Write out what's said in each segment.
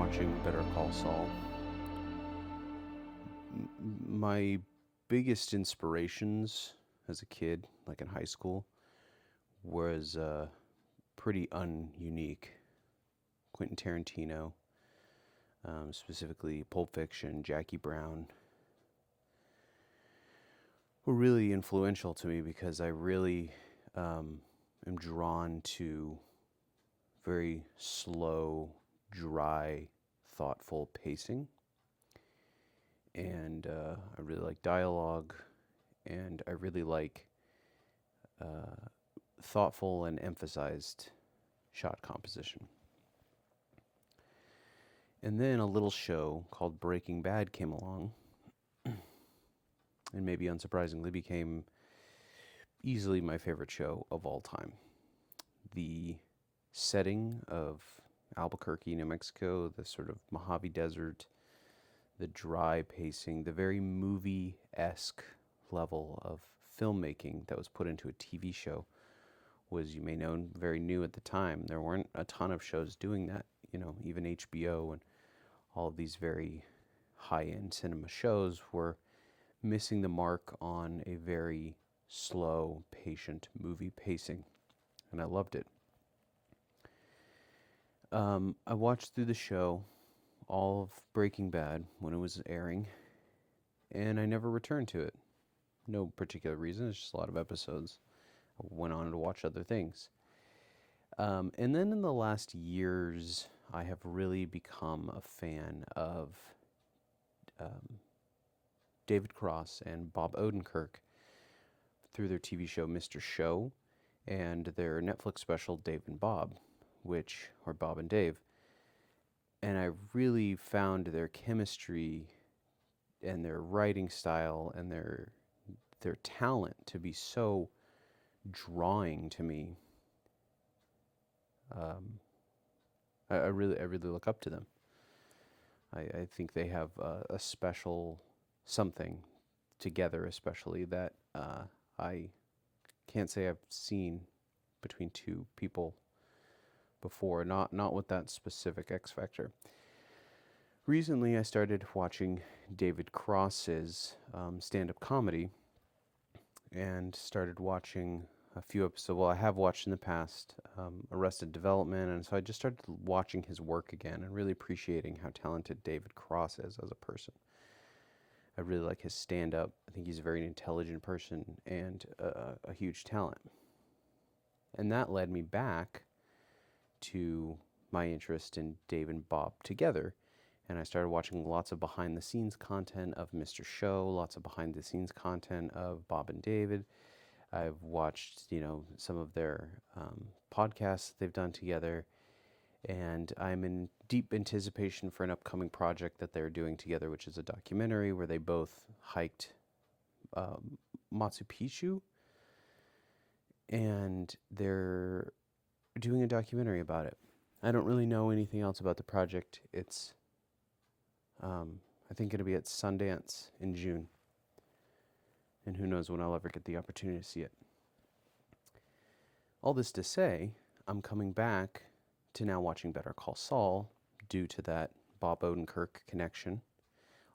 watching Better Call Saul. My biggest inspirations as a kid, like in high school, was pretty ununique. Quentin Tarantino, specifically Pulp Fiction, Jackie Brown, were really influential to me because I really am drawn to very slow, dry, thoughtful pacing. And I really like dialogue, and I really like thoughtful and emphasized shot composition. And then a little show called Breaking Bad came along, and maybe unsurprisingly became easily my favorite show of all time. The setting of Albuquerque, New Mexico, the sort of Mojave Desert, the dry pacing, the very movie-esque level of filmmaking that was put into a TV show was, you may know, very new at the time. There weren't a ton of shows doing that, even HBO and all of these very high-end cinema shows were missing the mark on a very slow, patient movie pacing, and I loved it. I watched through the show, all of Breaking Bad, when it was airing, and I never returned to it. No particular reason, it's just a lot of episodes. I went on to watch other things. And then in the last years, I have really become a fan of David Cross and Bob Odenkirk through their TV show Mr. Show and their Netflix special Dave and Bob, or Bob and Dave. And I really found their chemistry and their writing style and their talent to be so drawing to me. I really look up to them. I think they have a special something together, especially that I can't say I've seen between two people before, not with that specific X factor. Recently, I started watching David Cross's stand-up comedy and started watching a few episodes. Well, I have watched in the past Arrested Development, and so I just started watching his work again and really appreciating how talented David Cross is as a person. I really like his stand-up. I think he's a very intelligent person and a huge talent. And that led me back to my interest in Dave and Bob together. And I started watching lots of behind-the-scenes content of Mr. Show, lots of behind-the-scenes content of Bob and David. I've watched, some of their podcasts they've done together. And I'm in deep anticipation for an upcoming project that they're doing together, which is a documentary where they both hiked Machu Picchu. And they're doing a documentary about it. I don't really know anything else about the project. It's, I think it'll be at Sundance in June. And who knows when I'll ever get the opportunity to see it. All this to say, I'm coming back to now watching Better Call Saul due to that Bob Odenkirk connection.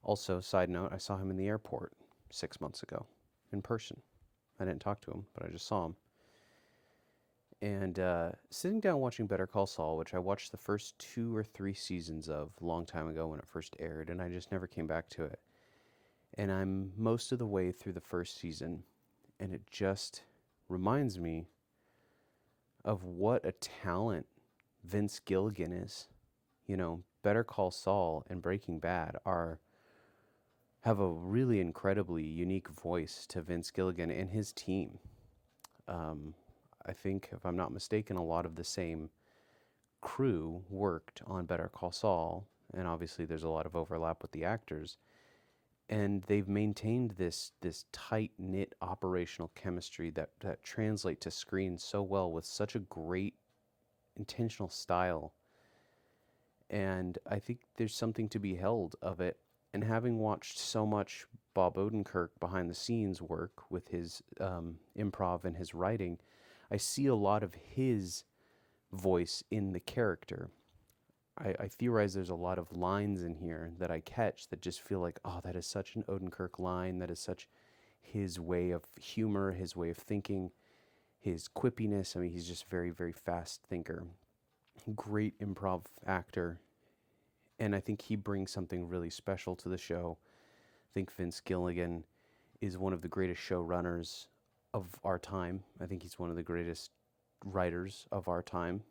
Also, side note, I saw him in the airport 6 months ago in person. I didn't talk to him, but I just saw him. And sitting down watching Better Call Saul, which I watched the first 2 or 3 seasons of a long time ago when it first aired, and I just never came back to it. And I'm most of the way through the first season, and it just reminds me of what a talent Vince Gilligan is. Better Call Saul and Breaking Bad have a really incredibly unique voice to Vince Gilligan and his team. I think, if I'm not mistaken, a lot of the same crew worked on Better Call Saul, and obviously there's a lot of overlap with the actors. And they've maintained this tight-knit operational chemistry that translate to screen so well with such a great intentional style. And I think there's something to be held of it. And having watched so much Bob Odenkirk behind the scenes work with his improv and his writing, I see a lot of his voice in the character. I theorize there's a lot of lines in here that I catch that just feel like, oh, that is such an Odenkirk line. That is such his way of humor, his way of thinking, his quippiness. I mean, he's just very, very fast thinker. Great improv actor. And I think he brings something really special to the show. I think Vince Gilligan is one of the greatest showrunners of our time. I think he's one of the greatest writers of our time.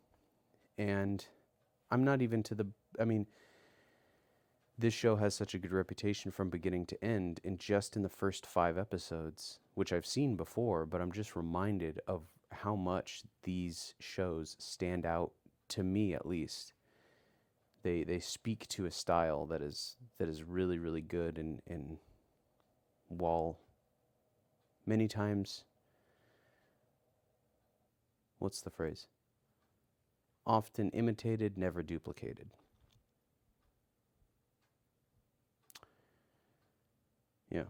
And I'm not even to the, I mean, this show has such a good reputation from beginning to end, and just in the first 5 episodes, which I've seen before, but I'm just reminded of how much these shows stand out, to me at least. They speak to a style that is really, really good, and while many times, what's the phrase? Often imitated, never duplicated. Yeah.